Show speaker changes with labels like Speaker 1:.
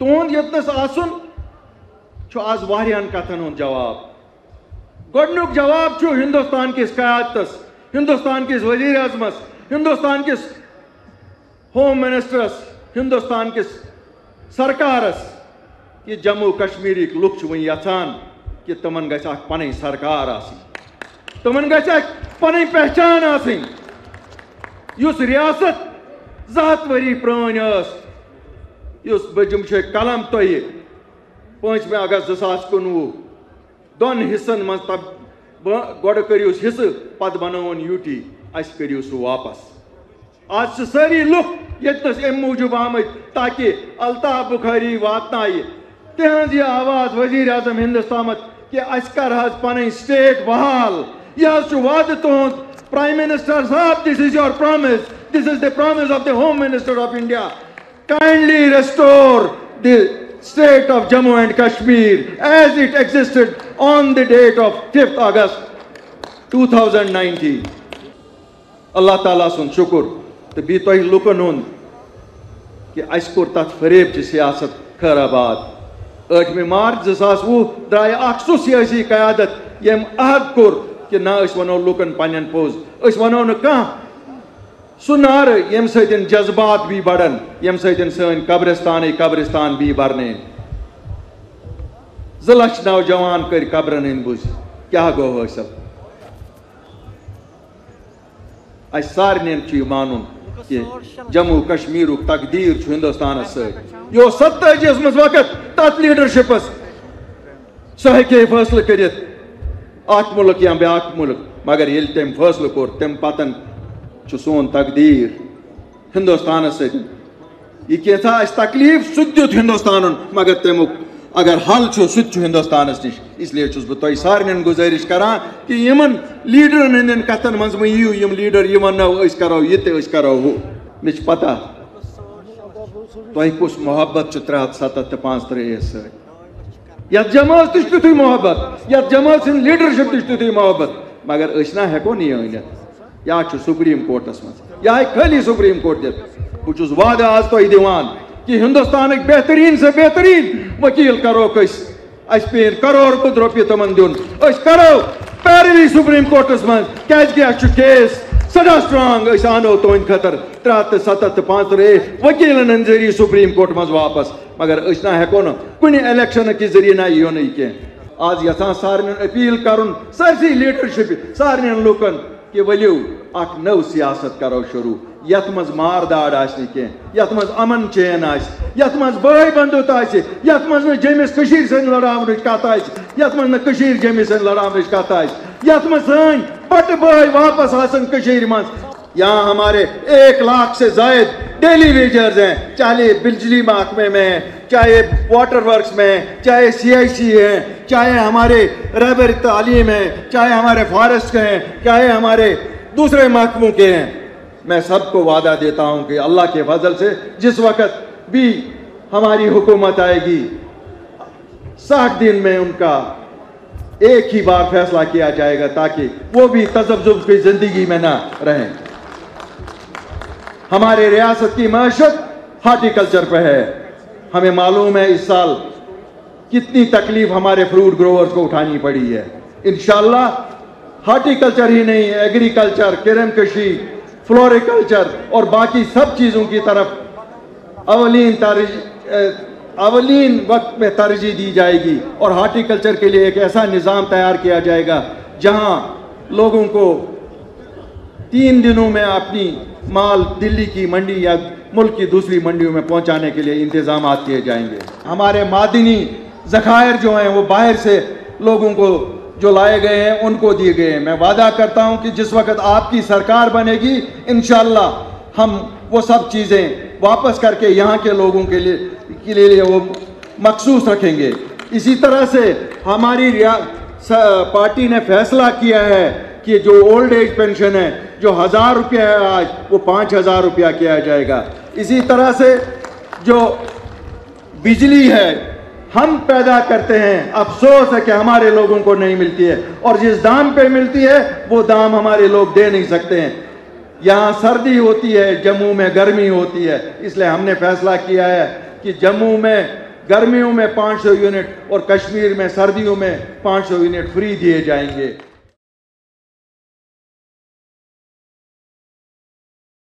Speaker 1: تہد یتنس آسن آز واریاہن کتن ہند جواب گۄڈنیُک جواب چھُ ہندوستان کس قیادتس ہندوستان کس وزیر اعظمس ہندوستان کس ہوم منسٹرس ہندوستان کس سرکارس کہ جموں کشمیرک لُکھ چھِ وۄنۍ یژھان کہ تمن گژھِ اکھ پنٕنۍ سرکار آسٕنۍ تمن گژھِ اکھ پنٕنۍ پہچان آسٕنۍ یُس ریاست 200 ؤری پرٛٲنۍ ٲس یُس بٔجِم چھِ قلم تۄہہِ 5 اگست 2019 دۄن حصن منٛز گۄڈٕ کٔرِوُس حصہٕ پتہٕ بنٲوُن یوٗٹی اَسہِ کٔرِو سُہ واپس آز چھِ سٲری لُکھ ییٚتنس اَمہِ موٗجوٗب آمٕتۍ تاکہِ الطاف بخاری واتنایہِ تہنٛز یہِ آواز وزیر اعظم ہندوستانس کہ اَسہِ کر حظ پنٕنۍ سٹیٹ بحال یہِ حظ چھُ وعدٕ تُہُنٛد پرٛایم مِنسٹر صاحب this is your promise this is the promise of the home minister of India kindly restore the state of Jammu and Kashmir as it existed on the date of 5th August 2019 Allah Ta'ala sun شکر تو be تۄہہِ لُکن ہُنٛد کہ اَسہِ کوٚر تتھ فریب چہِ سیاست خٲر آباد 8 مارچ 2020 درٛایہِ اکھ سُہ سیٲسی قیادت ییٚمۍ عہد کوٚر کہ نہ أسۍ وَنو لُکن پننٮ۪ن پوٚز أسۍ وَنو نہٕ کانٛہہ سُہ نعرٕ ییٚمہِ سۭتۍ جذبات بھی بڑن ییٚمہِ سۭتۍ سٲنۍ قبرستان بھی برنے 2 لچھ نوجوان کٔرۍ قبرن ہٕنٛدۍ بُزۍ کیٛاہ گوٚو حٲصِل اَسہِ سارنٕے چھُ یہِ مانُن کہ جموں کشمیرُک تقدیٖر چھُ ہندوستانس سۭتۍ یہِ اوس 87 منٛز وقت تتھ لیڈرشپس سُہ ہیٚکہِ ہے فٲصلہٕ کٔرِتھ اکھ مُلک یا بیٛاکھ مُلک مگر ییٚلہِ تٔمۍ فٲصلہٕ کوٚر تمہِ پتن چھُ سون تقدیٖر ہندوستانس سۭتۍ یہِ کینٛژھا اَسہِ تکلیٖف سُہ تہِ دیُت ہندوستانن مگر تمیُک اگر حل چھُ سُہ تہِ چھُ ہندوستانس نِش اس لیے چھُس بہٕ تۄہہِ سارنٕے گُزٲرِش کران کہ یِمن لیٖڈرن ہٕنٛدٮ۪ن کتھن منٛز مہ یِیِو یِم لیٖڈر یہِ وننو أسۍ کرو یہِ تہِ أسۍ کرو ہُہ مےٚ چھِ پتہ تۄہہِ کُس محبت چھُ 337 سۭتۍ یتھ جمٲژ تہِ چھُ تیُتھُے محبت یتھ جمٲژ ہٕنٛدۍ لیٖڈرشپ تہِ چھُ تیُتھُے محبت مگر أسۍ نا ہٮ۪کو نہٕ یہِ أنِتھ یا چھُ سپریٖم کورٹس منٛز یا ہیٚکہِ خٲلی سپریٖم کورٹ دِتھ بہٕ چھُس وعدٕ آز تۄہہِ دِوان کہ ہندوستانٕکۍ بہتریٖن سے بہتریٖن ؤکیٖل کروکھ أسۍ اَسہِ پیٚیَن کرور بُد رۄپیہِ تِمن دیُن أسۍ کرو پیروی سپریٖم کورٹس منٛز کیازِ اَسہِ چھُ کیس سٮ۪ٹھاہ سٹرانگ أسۍ اَنو تُہنٛدِ خٲطرٕ 377 ؤکیٖلن ہٕنٛدۍ ذٔریعہٕ سپریٖم کورٹ منٛز واپس مگر أسۍ نا ہٮ۪کو نہٕ کُنہِ الیکشن کہِ ذٔریعہٕ نا یِیو نہٕ یہِ کینٛہہ آز یژھان سارنٕے اپیل کرُن سٲرسٕے لیڈرشپ سارنٕے لُکن کہ ؤلِو اکھ نٔو سیاست کرو شروٗع یتھ منٛز مار داڑ آسہِ نہٕ کینٛہہ یتھ منٛز امن چین آسہِ یتھ منٛز بٲے بندُت آسہِ یتھ منٛز نہٕ جیٚمِس کٔشیٖرِ سۭتۍ لڑاونٕچ کتھ آسہِ یتھ منٛز نہٕ کٔشیٖر جیٚمِس سۭتۍ لڑاونٕچ کتھ آسہِ یتھ منٛز سٲنۍ پٹہٕ بٲے واپس آسن کٔشیٖرِ منٛز یہاں ہمارے 1 لاکھ سے زائد ڈیلی ویجرز ہیں چاہے بجلی محکمے میں چاہے واٹر ورکس میں چاہے CIC ہیں چاہے ہمارے رہبر تعلیم ہیں چاہے ہمارے فارسٹ کے ہیں چاہے ہمارے دوسرے محکموں کے ہیں میں سب کو وعدہ دیتا ہوں کہ اللہ کے فضل سے جس وقت بھی ہماری حکومت آئے گی 60 دن میں ان کا ایک ہی بار فیصلہ کیا جائے گا تاکہ وہ بھی تذبذب کی زندگی میں نہ رہیں ہمارے ریاست کی معیشت ہارٹی کلچر پہ ہے ہمیں معلوم ہے اس سال کتنی تکلیف ہمارے فروٹ گروورز کو اٹھانی پڑی ہے انشاءاللہ ہارٹی کلچر ہی نہیں ایگریکلچر کرم کشی فلوریکلچر اور باقی سب چیزوں کی طرف اولین وقت میں ترجیح دی جائے گی اور ہارٹی کلچر کے لیے ایک ایسا نظام تیار کیا جائے گا جہاں لوگوں کو 3 دنوں میں اپنی مال دلی کی منڈی یا ملک کی دوسری منڈیوں میں پہنچانے کے لیے انتظامات کیے جائیں گے ہمارے معدنی ذخائر جو ہیں وہ باہر سے لوگوں کو جو لائے گئے ہیں ان کو دیے گئے ہیں میں وعدہ کرتا ہوں کہ جس وقت آپ کی سرکار بنے گی انشاءاللہ ہم وہ سب چیزیں واپس کر کے یہاں کے لوگوں کے لیے وہ مخصوص رکھیں گے اسی طرح سے ہماری پارٹی نے فیصلہ کیا ہے کہ جو اولڈ ایج پینشن ہے جو 1000 روپیہ ہے آج وہ 5000 روپیہ کیا جائے گا اسی طرح سے جو بجلی ہے ہم پیدا کرتے ہیں افسوس ہے کہ ہمارے لوگوں کو نہیں ملتی ہے اور جس دام پہ ملتی ہے وہ دام ہمارے لوگ دے نہیں سکتے ہیں یہاں سردی ہوتی ہے جموں میں گرمی ہوتی ہے اس لیے ہم نے فیصلہ کیا ہے کہ جموں میں گرمیوں میں 500 یونٹ اور کشمیر میں سردیوں میں 500 یونٹ فری دیے جائیں گے.